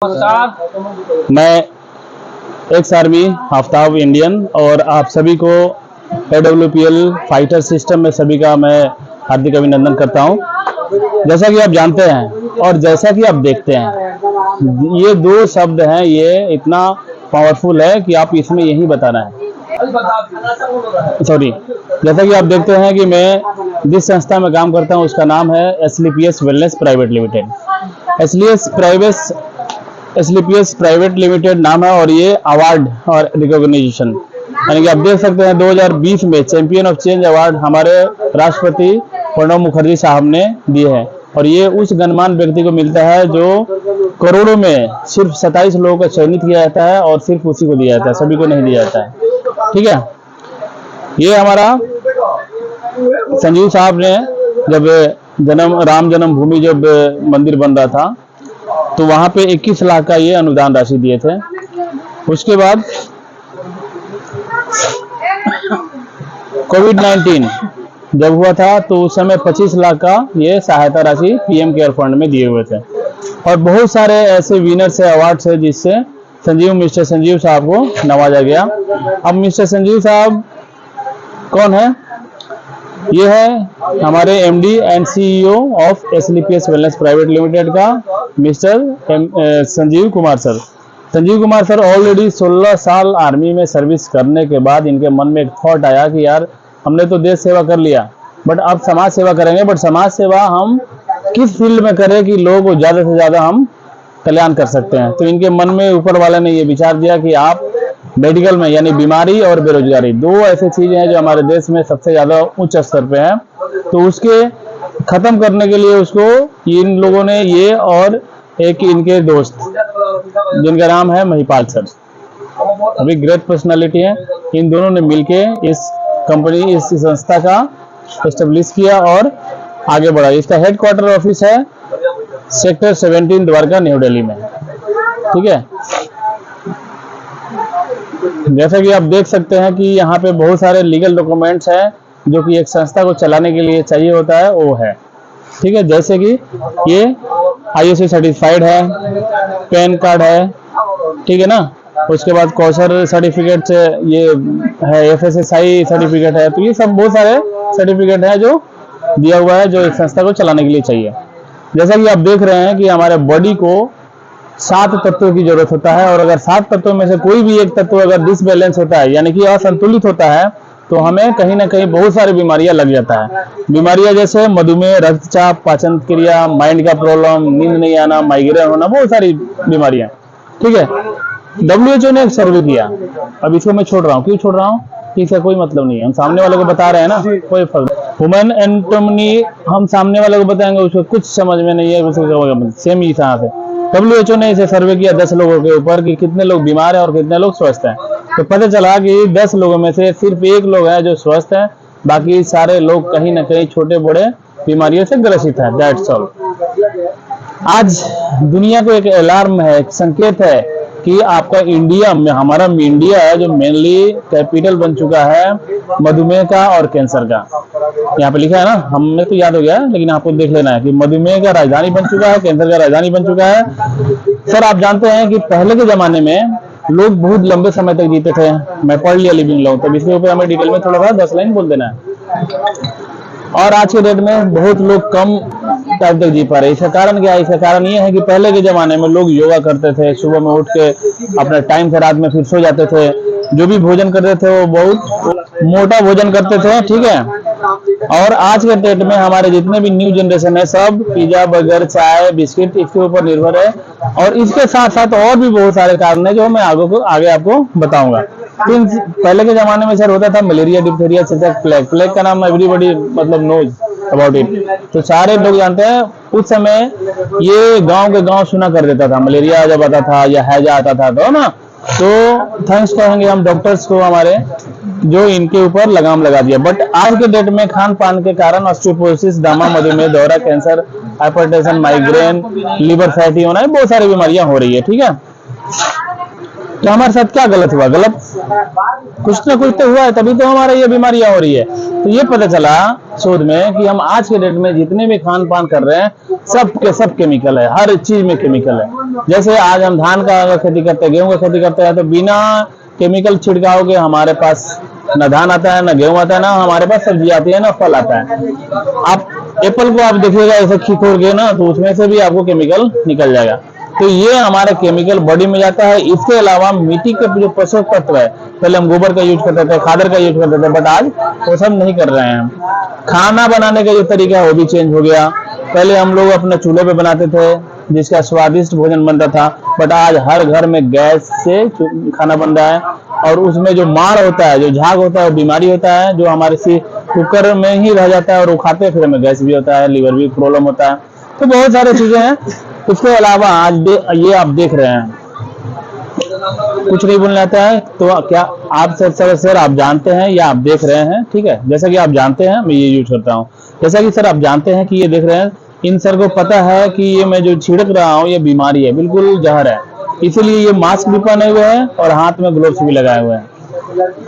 मैं ex army Aftab Indian और आप सभी को AWPL फाइटर सिस्टम में सभी का मैं हार्दिक अभिनंदन करता हूं। जैसा कि आप जानते हैं और जैसा कि आप देखते हैं, ये दो शब्द हैं, ये इतना पावरफुल है कि आप इसमें यही बताना है। सॉरी, जैसा कि आप देखते हैं कि मैं जिस संस्था में काम करता हूं उसका नाम है SLPS wellness private limited. SLPS private limited नाम है और ये अवार्ड और रिकॉग्निशन, यानी कि आप देख सकते हैं 2020 में चैंपियन ऑफ चेंज अवार्ड हमारे राष्ट्रपति प्रणब मुखर्जी साहब ने दिए हैं। और ये उस गणमान्य व्यक्ति को मिलता है जो करोड़ों में सिर्फ 27 लोगों को चयनित किया जाता है और सिर्फ उसी को दिया जाता है, सभी को नहीं दिया जाता है। ठीक है, ये हमारा संजीव साहब ने जब राम जन्मभूमि जब मंदिर बन रहा था तो वहां पे 21 लाख का ये अनुदान राशि दिए थे। उसके बाद कोविड-19 जब हुआ था तो उस समय 25 लाख का ये सहायता राशि PM केयर फंड में दिए हुए थे। और बहुत सारे ऐसे विनर्स है, अवार्ड्स है, जिससे मिस्टर संजीव साहब को नवाजा गया। अब मिस्टर संजीव साहब कौन है? ये है हमारे MD and CEO of SLPS wellness private limited का mister Sanjeev Kumar sir. Sanjeev Kumar sir already 16 साल आर्मी में सर्विस करने के बाद इनके मन में एक थॉट आया कि यार हमने तो देश सेवा कर लिया, बट अब समाज सेवा करेंगे। बट समाज सेवा हम किस फील्ड में करें कि लोगों को ज़्यादा से ज़्यादा हम कल्याण कर सकते हैं। तो इनके मन में ऊपर वाले ने ये विचार दिया कि आप मेडिकल में, यानी बीमारी और बेरोजगारी, दो ऐसी चीजें हैं जो हमारे देश में सबसे ज्यादा उच्च स्तर पे है, तो उसके खत्म करने के लिए उसको इन लोगों ने, ये और एक इनके दोस्त जिनका नाम है महिपाल सर, अभी ग्रेट पर्सनालिटी है, इन दोनों ने मिलके इस कंपनी, इस संस्था का एस्टेब्लिश किया और आगे बढ़ा। इसका हेडक्वार्टर ऑफिस है सेक्टर 17 द्वारका, न्यू दिल्ली में। ठीक है, जैसा कि आप देख सकते हैं कि यहाँ पे बहुत सारे लीगल डॉक्यूमेंट्स हैं जो कि एक संस्था को चलाने के लिए चाहिए होता है, वो है। ठीक है, जैसे कि ये ISO सर्टिफाइड है, पैन कार्ड है, ठीक है ना। उसके बाद कौशल सर्टिफिकेट ये है, FSSAI सर्टिफिकेट है। तो ये सब बहुत सारे सर्टिफिकेट है जो दिया हुआ है, जो एक संस्था को चलाने के लिए चाहिए। जैसा कि आप देख रहे हैं कि हमारे बॉडी को 7 तत्वों की जरूरत होता है, और अगर 7 तत्वों में से कोई भी एक तत्व अगर डिसबैलेंस होता है, यानी कि असंतुलित होता है, तो हमें कहीं ना कहीं बहुत सारी बीमारियां लग जाता है। बीमारियां जैसे मधुमेह, रक्तचाप, पाचन क्रिया, माइंड का प्रॉब्लम, नींद नहीं आना, माइग्रेन होना, बहुत सारी बीमारियां। ठीक है, WHO ने एक सर्वे किया, अब इसको मैं छोड़ रहा हूँ। क्यों छोड़ रहा हूँ? इसका कोई मतलब नहीं है, हम सामने वाले को बता रहे हैं ना, कोई फर्क। ह्यूमन एनाटॉमी हम सामने वाले को बताएंगे, उसको कुछ समझ में नहीं है, उसको सेम ही तरह से। WHO ने इसे सर्वे किया 10 लोगों के ऊपर कि कितने लोग बीमार हैं और कितने लोग स्वस्थ हैं। तो पता चला कि 10 लोगों में से सिर्फ 1 लोग है जो स्वस्थ है, बाकी सारे लोग कहीं ना कहीं छोटे बड़े बीमारियों से ग्रसित है। That's all. आज दुनिया को एक अलार्म है, एक संकेत है कि आपका इंडिया में, हमारा इंडिया है जो मेनली कैपिटल बन चुका है मधुमेह का और कैंसर का। यहाँ पे लिखा है ना, हमें तो याद हो गया, लेकिन आपको देख लेना है कि मधुमेह का राजधानी बन चुका है, कैंसर का राजधानी बन चुका है। सर आप जानते हैं कि पहले के जमाने में लोग बहुत लंबे समय तक जीते थे। मैं पढ़ लिया लिविंग लॉ, तो इसके ऊपर हमें डिटेल में थोड़ा सा 10 लाइन बोल देना है। और आज के डेट में बहुत लोग कम टाइम तक जी पा रहे हैं। इसका कारण क्या है? इसका कारण ये है कि पहले के जमाने में लोग योगा करते थे, सुबह में उठ के अपने टाइम से रात में फिर सो जाते थे। जो भी भोजन करते थे वो बहुत मोटा भोजन करते थे। ठीक है, और आज के डेट में हमारे जितने भी न्यू जनरेशन है, सब पिज्जा, बर्गर, चाय, बिस्किट, इसके ऊपर निर्भर है। और इसके साथ साथ और भी बहुत सारे कारण है जो मैं आगे आपको बताऊंगा। पहले के जमाने में सर होता था मलेरिया, डिप्थीरिया, चेचक, प्लेग का नाम एवरीबॉडी मतलब नोज अबाउट इट, तो सारे लोग जानते हैं। उस समय ये गांव के गांव सुना कर देता था, मलेरिया जब आता था या हैजा आता था तो ना, तो थैंक्स कहेंगे हम डॉक्टर्स को हमारे, जो इनके ऊपर लगाम लगा दिया। बट आज के डेट में खान पान के कारण ऑस्टियोपोरोसिस, दमा, मधुमेह, दौरा, cancer, hypertension, migraine, liver fatty होना है, बहुत सारी बीमारियां हो रही है। ठीक है, तो हमारे साथ क्या गलत हुआ? गलत कुछ ना कुछ तो हुआ है, तभी तो हमारा ये बीमारियां हो रही है। तो ये पता चला शोध में कि हम आज के डेट में जितने भी खान पान कर रहे हैं सब के सब केमिकल है, हर चीज में केमिकल है। जैसे आज हम धान का खेती करते हैं, गेहूं का खेती करते हैं, तो बिना केमिकल छिड़काव के हमारे पास न धान आता है, न गेहूं आता है, ना हमारे पास सब्जी आती है, ना फल आता है। आप एप्पल को आप देखिएगा ऐसे खिकोगे ना तो उसमें से भी आपको केमिकल निकल जाएगा। तो ये हमारा केमिकल बॉडी में जाता है। इसके अलावा मिट्टी के जो पोषक तत्व है, पहले हम गोबर का यूज करते थे, खादर का यूज करते थे, बट आज वो सब नहीं कर रहे हैं। खाना बनाने का जो तरीका है वो भी चेंज हो गया। पहले हम लोग अपने चूल्हे पे बनाते थे जिसका स्वादिष्ट भोजन बनता था, बट आज हर घर में गैस से खाना बन रहा है, और उसमें जो मार होता है, जो झाग होता है, वो बीमारी होता है, जो हमारे सी कुकर में ही रह जाता है और वो खाते हैं, फिर हमें गैस भी होता है, लीवर भी प्रॉब्लम होता है। तो बहुत सारी चीजें हैं। इसके अलावा आज ये आप देख रहे हैं, कुछ नहीं बोलना आता है तो क्या आप सर आप जानते हैं या आप देख रहे हैं, ठीक है, जैसा कि आप जानते हैं मैं ये यूज करता हूँ। जैसा कि सर आप जानते हैं कि ये देख रहे हैं, इन सर को पता है कि ये मैं जो छिड़क रहा हूँ ये बीमारी है, बिल्कुल जहर है, इसीलिए ये मास्क भी पहने हुए हैं और हाथ में ग्लोव्स भी लगाए हुए हैं।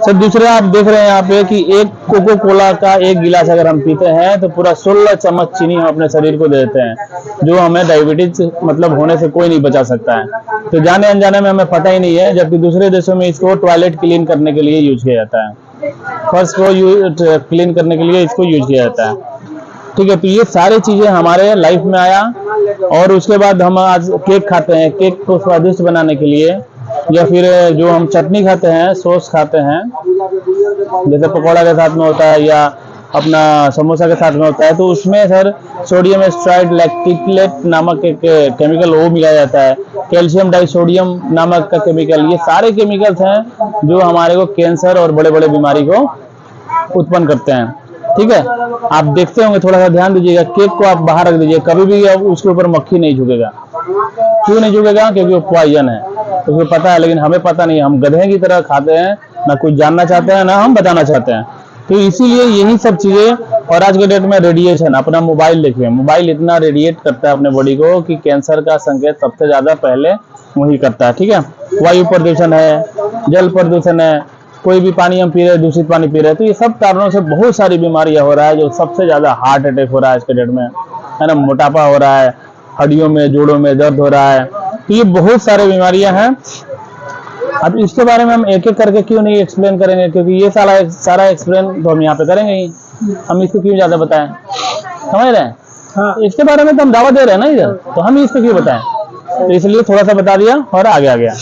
सर दूसरे आप देख रहे हैं यहाँ पे कि एक कोको कोला का एक गिलास अगर हम पीते हैं तो पूरा 16 चम्मच चीनी हम अपने शरीर को दे देते हैं, जो हमें डायबिटीज मतलब होने से कोई नहीं बचा सकता है। तो जाने अनजाने में हमें पता ही नहीं है, जबकि दूसरे देशों में इसको टॉयलेट क्लीन करने के लिए यूज किया जाता है, फर्श को क्लीन करने के लिए इसको यूज किया जाता है, ठीक है। तो ये सारी चीजें हमारे लाइफ में आया। और उसके बाद हम आज केक खाते हैं, केक को स्वादिष्ट बनाने के लिए, या फिर जो हम चटनी खाते हैं, सॉस खाते हैं, जैसे पकौड़ा के साथ में होता है या अपना समोसा के साथ में होता है, तो उसमें सर सोडियम स्ट्राइड लैक्टिकलेट नामक एक केमिकल वो मिलाया जाता है, कैल्शियम डाइसोडियम नामक का केमिकल। ये सारे केमिकल्स हैं जो हमारे को कैंसर और बड़े बड़े बीमारी को उत्पन्न करते हैं, ठीक है। आप देखते होंगे, थोड़ा सा ध्यान दीजिएगा, केक को आप बाहर रख दीजिए, कभी भी उसके ऊपर मक्खी नहीं झुकेगा। क्यों नहीं झुकेगा? क्योंकि वो पॉइजन है, उसको पता है, लेकिन हमें पता नहीं है, हम गधे की तरह खाते हैं, ना कुछ जानना चाहते हैं ना हम बताना चाहते हैं। तो इसीलिए यही सब चीजें। और आज के डेट में रेडिएशन, अपना मोबाइल देखिए, मोबाइल इतना रेडिएट करता है अपने बॉडी को कि कैंसर का संकेत सबसे ज्यादा पहले वही करता है, ठीक है। वायु प्रदूषण है, जल प्रदूषण है, कोई भी पानी हम पी रहे हैं, दूषित पानी पी रहे हैं, तो ये सब कारणों से बहुत सारी बीमारियां हो रहा है। जो सबसे ज्यादा हार्ट अटैक हो रहा है आज के डेट में, है ना, मोटापा हो रहा है, हड्डियों में जोड़ों में दर्द हो रहा है, तो ये बहुत सारी बीमारियां हैं। अब इसके बारे में हम एक एक करके क्यों नहीं एक्सप्लेन करेंगे, क्योंकि ये सारा एक्सप्लेन तो हम यहाँ पे करेंगे ही, हम इसको क्यों ज्यादा बताएं, समझ रहे हैं। हाँ, इसके बारे में तो हम दावा दे रहे हैं ना इधर, तो हम इसको क्यों बताएं, तो इसलिए थोड़ा सा बता दिया और आगे आ गया।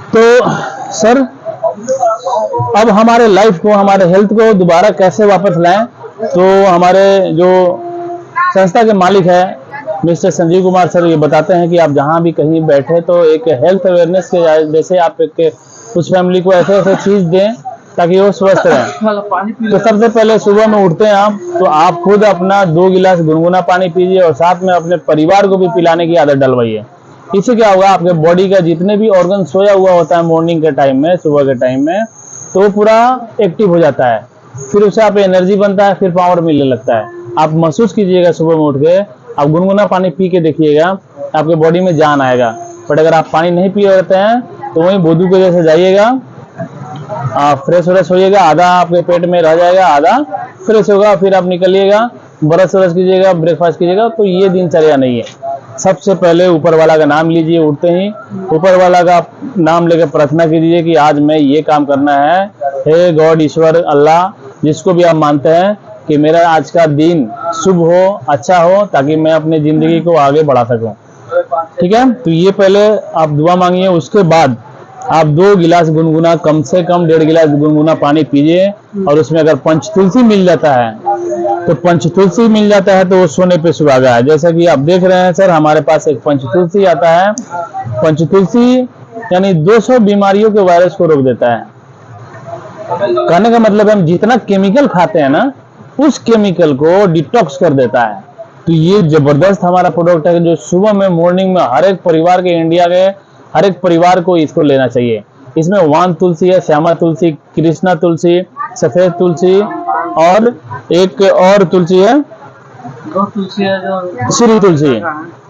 तो सर अब हमारे लाइफ को, हमारे हेल्थ को दोबारा कैसे वापस लाएं, तो हमारे जो संस्था के मालिक है मिस्टर संजीव कुमार सर ये बताते हैं कि आप जहां भी कहीं बैठे तो एक हेल्थ अवेयरनेस के जैसे आप एक उस फैमिली को ऐसे ऐसे चीज दें ताकि वो स्वस्थ रहे। तो सबसे पहले सुबह में उठते हैं तो आप खुद अपना 2 गिलास गुनगुना पानी पीजिए और साथ में अपने परिवार को भी पिलाने की आदत डलवाइए। इससे क्या होगा, आपके बॉडी का जितने भी ऑर्गन सोया हुआ होता है मॉर्निंग के टाइम में, सुबह के टाइम में, तो वो पूरा एक्टिव हो जाता है, फिर उससे आप एनर्जी बनता है, फिर पावर मिलने लगता है। आप महसूस कीजिएगा सुबह में उठ के, आप गुनगुना पानी पी के देखिएगा, आपके बॉडी में जान आएगा। बट अगर आप पानी नहीं पी रहते हैं तो वहीं बोधू के जैसे जाइएगा, फ्रेश व्रेश होइएगा, आधा आपके पेट में रह जाएगा, आधा फ्रेश होगा, फिर आप निकलिएगा, ब्रश व्रश कीजिएगा, ब्रेकफास्ट कीजिएगा। तो ये दिनचर्या नहीं है। सबसे पहले ऊपर वाला का नाम लीजिए, उठते ही ऊपर वाला का नाम लेकर प्रार्थना कीजिए कि आज मैं ये काम करना है, हे गॉड, ईश्वर, अल्लाह, जिसको भी आप मानते हैं, कि मेरा आज का दिन शुभ हो, अच्छा हो, ताकि मैं अपनी जिंदगी को आगे बढ़ा सकूं, ठीक है। तो ये पहले आप दुआ मांगिए, उसके बाद आप 2 गिलास गुनगुना, कम से कम 1.5 गिलास गुनगुना पानी पीजिए, और उसमें अगर पंचतुलसी मिल जाता है तो पंचतुलसी मिल जाता है तो वो सोने पे सुहागा है। जैसा कि आप देख रहे हैं सर, हमारे पास एक पंचतुलसी आता है। पंचतुलसी यानी 200 बीमारियों के वायरस को रोक देता है। कहने का मतलब है हम जितना केमिकल खाते हैं ना, उस केमिकल को डिटॉक्स कर देता है। तो ये जबरदस्त हमारा प्रोडक्ट है जो सुबह में मॉर्निंग में हर एक परिवार के, इंडिया के हर एक परिवार को इसको लेना चाहिए। इसमें वान तुलसी है, श्यामा तुलसी, कृष्णा तुलसी, सफेद तुलसी और एक और तुलसी है, श्री तुलसी,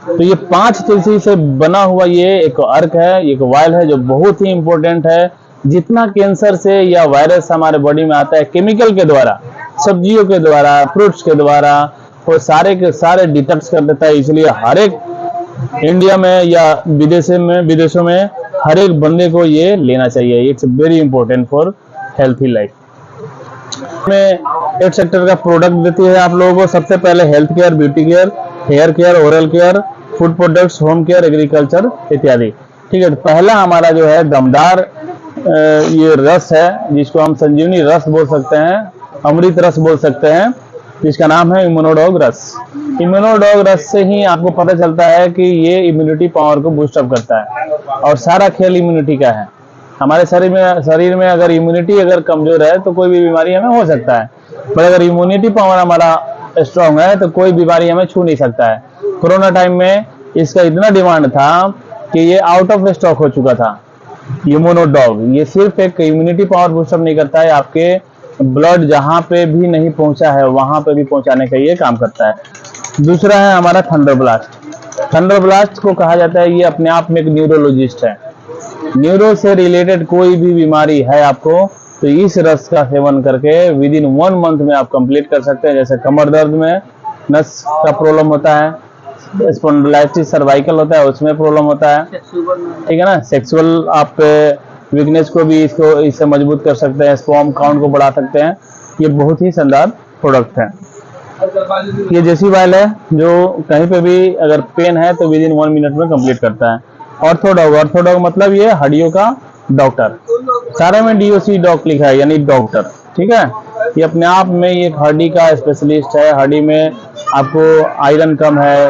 तो ये 5 तुलसी से बना हुआ ये एक अर्क है, एक वायल है जो बहुत ही इंपॉर्टेंट है। जितना कैंसर से या वायरस हमारे बॉडी में आता है केमिकल के द्वारा, सब्जियों के द्वारा, फ्रूट्स के द्वारा, वो सारे के सारे डिटॉक्स कर देता है। इसलिए हर एक इंडिया में या विदेशों में हर एक बंदे को ये लेना चाहिए। It's very important for healthy life. में 8 सेक्टर का प्रोडक्ट देती है आप लोगों को। सबसे पहले health care, beauty care, hair care, oral care, food products, home care, agriculture इत्यादि। ठीक है, तो पहला हमारा जो है दमदार ये रस है जिसको हम संजीवनी रस बोल सकते हैं, अमृत रस बोल सकते हैं, जिसका नाम है इम्यूनोडॉग रस। इम्यूनोडॉग रस से ही आपको पता चलता है कि ये इम्यूनिटी पावर को बूस्ट अप करता है और सारा खेल इम्यूनिटी का है। हमारे शरीर में अगर इम्यूनिटी अगर कमजोर है तो कोई भी बीमारी हमें हो सकता है, पर अगर इम्यूनिटी पावर हमारा स्ट्रांग है तो कोई बीमारी हमें छू नहीं सकता है। कोरोना टाइम में इसका इतना डिमांड था कि ये आउट ऑफ स्टॉक हो चुका था। इम्यूनोडॉग ये सिर्फ एक इम्यूनिटी पावर बूस्टअप नहीं करता है, आपके ब्लड जहां पे भी नहीं पहुंचा है वहां पे भी पहुंचाने का ये काम करता है। दूसरा है हमारा थंडर ब्लास्ट। थंडर ब्लास्ट को कहा जाता है, ये अपने आप में एक न्यूरोलॉजिस्ट है। न्यूरो से रिलेटेड कोई भी बीमारी है आपको तो इस रस का सेवन करके विद इन 1 मंथ में आप कंप्लीट कर सकते हैं। जैसे कमर दर्द में नस का प्रॉब्लम होता है, स्पॉन्डिलाइटिस सर्वाइकल होता है उसमें प्रॉब्लम होता है, ठीक है ना। सेक्सुअल आप वीकनेस को भी इससे मजबूत कर सकते हैं, स्पर्म काउंट को बढ़ा सकते हैं। ये बहुत ही शानदार प्रोडक्ट है। ये जैसी वायल है जो कहीं पे भी अगर पेन है तो विद इन 1 मिनट में कंप्लीट करता है। ऑर्थोडॉग, ऑर्थोडॉग मतलब ये हड्डियों का डॉक्टर, सारे में DOC डॉक लिखा है यानी डॉक्टर, ठीक है। ये अपने आप में एक हड्डी का स्पेशलिस्ट है। हड्डी में आपको आयरन कम है,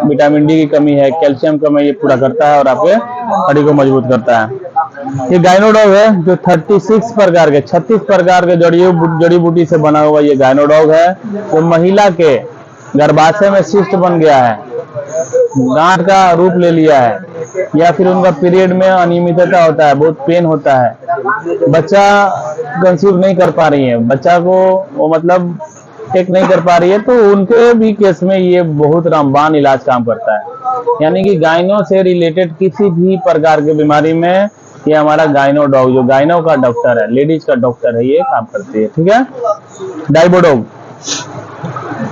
विटामिन D की कमी है, कैल्शियम कम है, ये पूरा करता है और आपके हड्डी को मजबूत करता है। ये गायनोडॉग है जो 36 प्रकार के जड़ी बूटी से बना हुआ ये गायनोडॉग है। जो महिला के गर्भाशय में शिस्ट बन गया है, गांठ का रूप ले लिया है, या फिर उनका पीरियड में अनियमितता होता है, बहुत पेन होता है, बच्चा कंसीव नहीं कर पा रही है, बच्चा को वो मतलब टेक नहीं कर पा रही है, तो उनके भी केस में ये बहुत रामबाण इलाज काम करता है। यानी कि गायनो से रिलेटेड किसी भी प्रकार की बीमारी में ये हमारा गायनोडॉग, जो गायनो का डॉक्टर है, लेडीज का डॉक्टर है, ये काम करती है, ठीक है। डाइबोडॉग,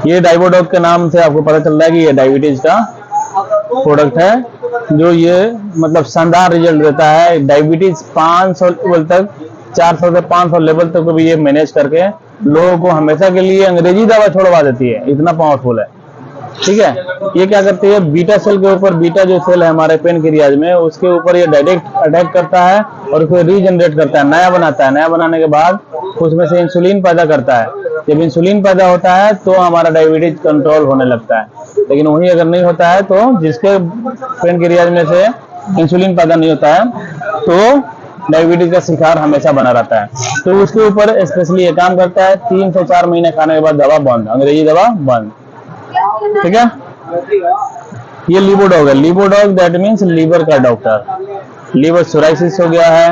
ये डाइबोडॉग के नाम से आपको पता चल रहा है कि ये डायबिटीज का प्रोडक्ट है, जो ये मतलब शानदार रिजल्ट देता है। डायबिटीज 500 लेवल तक, 400 से 500 लेवल तक भी ये मैनेज करके लोगों को हमेशा के लिए अंग्रेजी दवा छोड़वा देती है, इतना पावरफुल है, ठीक है। ये क्या करती है, बीटा सेल के ऊपर, बीटा जो सेल है हमारे पेनक्रियाज में, उसके ऊपर ये डायरेक्ट अटैक करता है और उसको रीजनरेट करता है, नया बनाता है। नया बनाने के बाद उसमें से इंसुलिन पैदा करता है। जब इंसुलिन पैदा होता है तो हमारा डायबिटीज कंट्रोल होने लगता है। लेकिन वही अगर नहीं होता है तो जिसके पेनक्रियाज में से इंसुलिन पैदा नहीं होता है तो डायबिटीज का शिकार हमेशा बना रहता है। तो उसके ऊपर स्पेशली ये काम करता है। 3 से 4 महीने खाने के बाद दवा बंद, अंग्रेजी दवा बंद, ठीक है। ये लिबोडॉग है। लिबोडॉग दैट मीन्स लीवर का डॉक्टर। लीवर सोराइसिस हो गया है,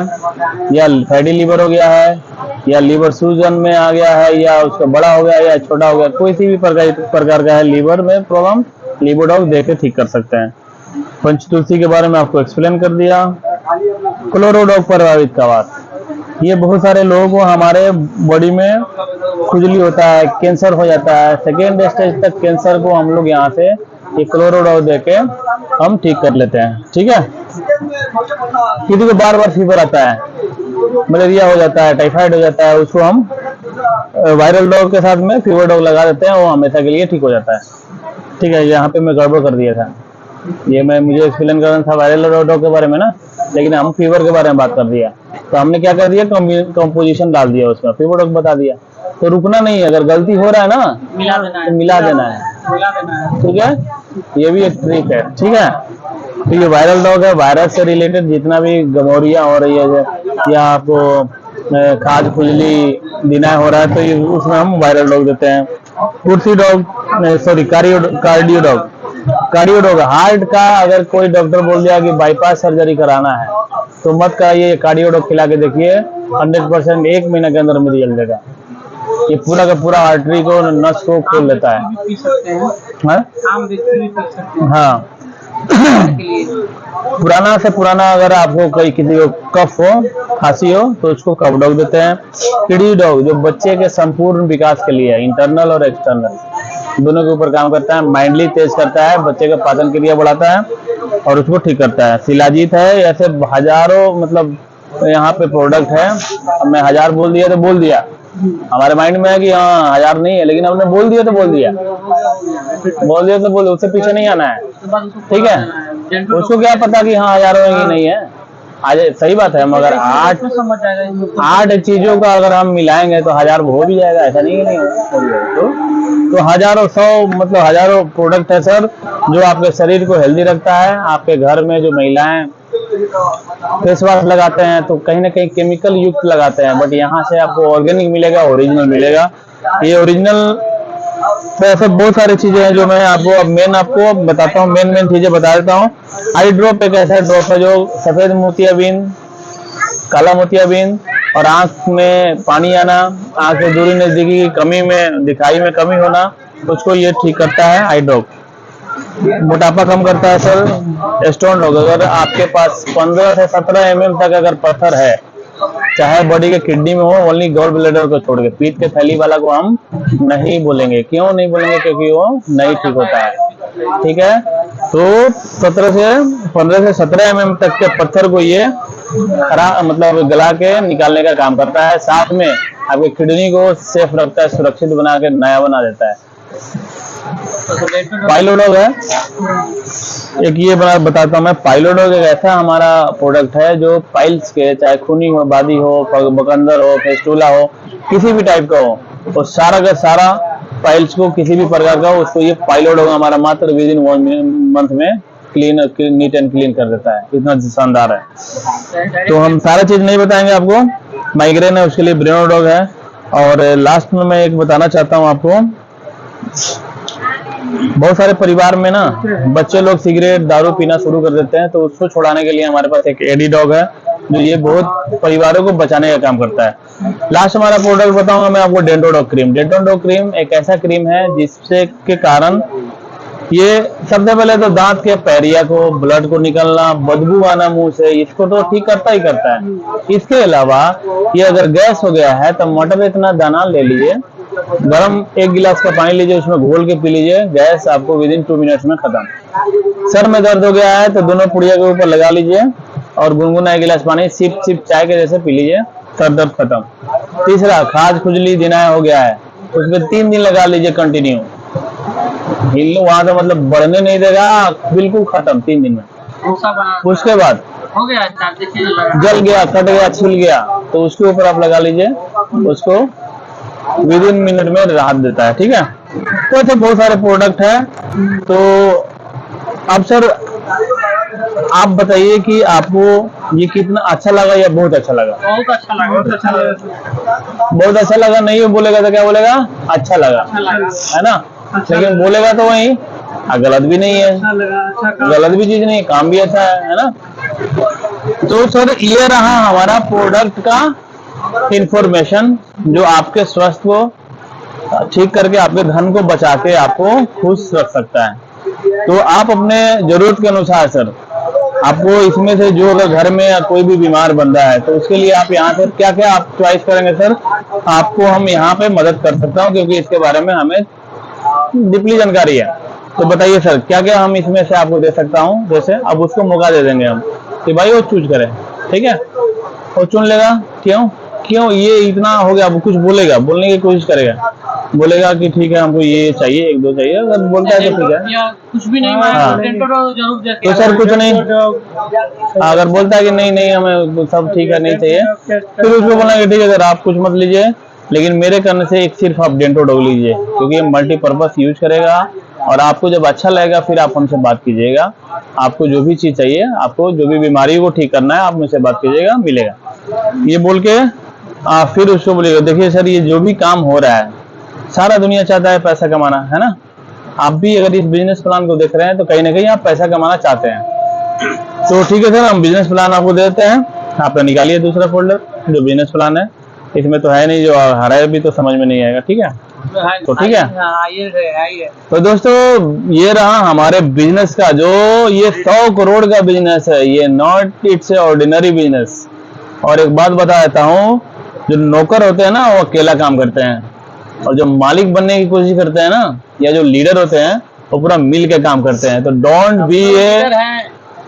या फैटी लीवर हो गया है, या लीवर सूजन में आ गया है, या उसका बड़ा हो गया या छोटा हो गया, कोई सी भी प्रकार का है लीवर में प्रॉब्लम, लिबोडॉग दे के ठीक कर सकते हैं। पंचतुलसी के बारे में आपको एक्सप्लेन कर दिया। क्लोरोडॉग प्रभावित का बात, ये बहुत सारे लोगों को हमारे बॉडी में खुजली होता है, कैंसर हो जाता है, 2nd स्टेज तक कैंसर को हम लोग यहाँ से ये क्लोरोडॉग देके हम ठीक कर लेते हैं, ठीक है। किसी को बार बार फीवर आता है, मलेरिया हो जाता है, टाइफाइड हो जाता है, उसको हम वायरल डॉग के साथ में फीवर डॉग लगा देते हैं, वो हमेशा के लिए ठीक हो जाता है, ठीक है। यहाँ पे मैं गड़बड़ कर दिया था, ये मुझे एक्सप्लेन करना था वायरल डॉग के बारे में ना, लेकिन हम फीवर के बारे में बात कर दिया। तो हमने क्या कर दिया, कंपोजिशन डाल दिया उसमें, फीवर डॉग बता दिया। तो रुकना नहीं है, अगर गलती हो रहा है ना तो मिला देना है, ठीक है। ये भी एक ट्रिक है, ठीक है। तो ये वायरल डॉग है, वायरस से रिलेटेड जितना भी गमोरिया हो रही है या आपको खाज खुजली दिनाय हो रहा है तो ये उसमें हम वायरल डॉग देते हैं। कुर्सी dog, sorry Cardiodog. Cardiodog heart का अगर कोई डॉक्टर बोल दिया कि बाईपास सर्जरी कराना है तो मत कराइए, कार्डियोडॉग खिला के देखिए, 100% 1 महीने के अंदर में रिजल्ट देगा। ये पूरा का पूरा आर्टरी को, नस को खोल लेता है। हाँ, पुराना से पुराना अगर आपको कोई किसी को कफ हो, खांसी हो, तो उसको कफ डॉग देते हैं। किडी डॉग जो बच्चे के संपूर्ण विकास के लिए है, इंटरनल और एक्सटर्नल दोनों के ऊपर काम करता है। माइंडली तेज करता है, बच्चे का पाचन क्रिया बढ़ाता है और उसको ठीक करता है। शिलाजीत है, ऐसे हजारों मतलब यहाँ पे प्रोडक्ट है। अब मैं 1000 बोल दिया तो बोल दिया, हमारे माइंड में है कि हाँ 1000 नहीं है, लेकिन हमने बोल दिया तो बोल दिया, बोल दिया तो बोल, उससे पीछे नहीं आना है। ठीक है, उसको क्या पता कि हाँ 1000 होंगे नहीं है। आज सही बात है, मगर 8 चीजों का अगर हम मिलाएंगे तो 1000 हो भी जाएगा, ऐसा नहीं है नहीं हो। तो हजारों 100 मतलब हजारों प्रोडक्ट है सर, जो आपके शरीर को हेल्दी रखता है। आपके घर में जो महिलाएं फेस वॉश लगाते हैं तो कहीं ना कहीं केमिकल युक्त लगाते हैं, बट यहाँ से आपको ऑर्गेनिक मिलेगा, ओरिजिनल मिलेगा। ये ओरिजिनल तो ऐसे बहुत सारी चीजें हैं जो मैं आपको बताता हूँ। मेन चीजें बता देता हूँ। आई ड्रॉप एक ऐसा ड्रॉप है जो सफेद मोतियाबिंद, काला मोतियाबिंद और आंख में पानी आना, आंख से दूरी नजदीकी की कमी में, दिखाई में कमी होना, उसको ये ठीक करता है आई ड्रॉप। मोटापा कम करता है सर। स्टोन डॉग, अगर आपके पास 15 से 17 mm तक अगर पत्थर है, चाहे बॉडी के किडनी में हो, ओनली गॉल ब्लैडर को छोड़ के, पीठ के थैली वाला को हम नहीं बोलेंगे। क्यों नहीं बोलेंगे? क्योंकि वो नहीं ठीक होता है। ठीक है, तो 15 से 17 mm तक के पत्थर को ये खराब मतलब गला के निकालने का काम करता है। साथ में आपके किडनी को सेफ रखता है, सुरक्षित बना के नया बना देता है। पाइलोडॉग है एक, ये बताता हूँ मैं। पाइलोडॉग एक ऐसा हमारा प्रोडक्ट है जो पाइल्स के, चाहे खूनी हो, बादी हो, बकंदर हो, फेस्टुला हो, किसी भी टाइप का हो, तो सारा का सारा पाइल्स को किसी भी प्रकार का हो, उसको ये पाइलोडॉग हमारा मात्र विद इन 1 मंथ में नीट एंड क्लीन कर देता है। इतना शानदार है। तो हम सारा चीज नहीं बताएंगे आपको। माइग्रेन है उसके लिए ब्रेनोडॉग है। और लास्ट में मैं एक बताना चाहता हूँ आपको, बहुत सारे परिवार में ना बच्चे लोग सिगरेट दारू पीना शुरू कर देते हैं, तो उसको छुड़ाने के लिए हमारे पास एक एडी डॉग है जो ये बहुत परिवारों को बचाने का काम करता है। लास्ट हमारा प्रोडक्ट बताऊंगा मैं आपको, डेंटोडॉग क्रीम। डेंटोडॉग क्रीम एक ऐसा क्रीम है जिससे के कारण ये सबसे पहले तो दांत के पैरिया को, ब्लड को निकलना, बदबू आना मुंह से, इसको तो ठीक करता ही करता है। इसके अलावा ये अगर गैस हो गया है तो मटर इतना दाना ले लीजिए, गरम 1 गिलास का पानी लीजिए, उसमें घोल के पी लीजिए, गैस आपको विद इन 2 मिनट्स में खत्म। सर में दर्द हो गया है तो दोनों पुड़िया के ऊपर लगा लीजिए और गुनगुना 1 गिलास पानी सिप सिप चाय के जैसे पी लीजिए, सर दर्द खत्म। तीसरा, खाज खुजली दिनाय हो गया है, उसमें 3 दिन लगा लीजिए कंटिन्यू, हिलने वहां से मतलब बढ़ने नहीं देगा, बिल्कुल खत्म 3 दिन में। उसके बाद हो गया, जल गया, कट गया, छिल गया, तो उसके ऊपर आप लगा लीजिए, उसको विद इन मिनट में राहत देता है। ठीक है, तो ऐसे बहुत सारे प्रोडक्ट हैं। तो अब सर आप बताइए कि आपको ये कितना अच्छा लगा या बहुत अच्छा लगा? बहुत अच्छा लगा, बहुत अच्छा लगा। बहुत अच्छा लगा नहीं बोलेगा तो क्या बोलेगा? अच्छा लगा, है ना? लेकिन बोलेगा तो वही गलत भी नहीं है, गलत भी चीज नहीं, काम भी अच्छा है ना? तो सर ये रहा हमारा प्रोडक्ट का इंफॉर्मेशन जो आपके स्वास्थ्य को ठीक करके, आपके धन को बचा के आपको खुश रख सकता है। तो आप अपने जरूरत के अनुसार सर, आपको इसमें से जो अगर घर में कोई भी बीमार बंदा है तो उसके लिए आप यहाँ से क्या क्या आप चॉइस करेंगे सर, आपको हम यहाँ पे मदद कर सकता हूँ, क्योंकि इसके बारे में हमें डीपली जानकारी है। तो बताइए सर क्या क्या हम इसमें से आपको दे सकता हूँ। जैसे अब उसको मौका दे देंगे हम कि भाई वो चूज करे, ठीक है, वो चुन लेगा। क्यों ये इतना हो गया, अब कुछ बोलेगा, बोलने की कोशिश करेगा, बोलेगा कि ठीक है हमको ये चाहिए, 1-2 चाहिए, अगर बोलता है तो ठीक है, कुछ भी नहीं जरूर तो सर कुछ नहीं, अगर बोलता है कि नहीं हमें सब ठीक है नहीं चाहिए, फिर उसको बोलना कि ठीक है सर आप कुछ मत लीजिए, लेकिन मेरे करने से एक सिर्फ आप डेंटोडॉग लीजिए, क्योंकि ये मल्टीपर्पज यूज करेगा और आपको जब अच्छा लगेगा फिर आप हमसे बात कीजिएगा। आपको जो भी चीज चाहिए, आपको जो भी बीमारी को ठीक करना है, आप मुझसे बात कीजिएगा, मिलेगा। ये बोल के फिर उसको बोलिएगा देखिए सर ये जो भी काम हो रहा है, सारा दुनिया चाहता है पैसा कमाना, है ना? आप भी अगर इस बिजनेस प्लान को देख रहे हैं तो कहीं ना कहीं आप पैसा कमाना चाहते हैं। तो ठीक है सर, हम बिजनेस प्लान आपको दे देते हैं। आप निकालिए दूसरा फोल्डर जो बिजनेस प्लान है, इसमें तो है नहीं, जो हरा भी तो समझ में नहीं आएगा। ठीक है। तो ठीक है। है तो दोस्तों ये रहा हमारे बिजनेस का, जो ये 100 करोड़ का बिजनेस है, ये नॉट इट्स ऑर्डिनरी बिजनेस। और एक बात बता देता हूँ, जो नौकर होते हैं ना वो अकेला काम करते हैं, और जो मालिक बनने की कोशिश करते हैं ना, या जो लीडर होते हैं वो पूरा मिल के काम करते हैं। तो don't be a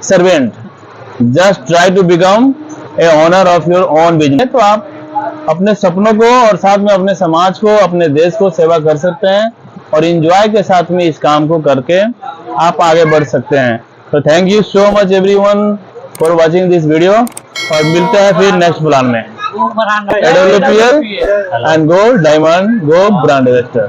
servant, just try to become a owner of your own business. तो आप अपने सपनों को और साथ में अपने समाज को, अपने देश को सेवा कर सकते हैं, और इंजॉय के साथ में इस काम को करके आप आगे बढ़ सकते हैं। तो thank you so much everyone for watching this video, और मिलते हैं फिर नेक्स्ट प्लान में। AWPL and Go Diamond, Go Brand Investor।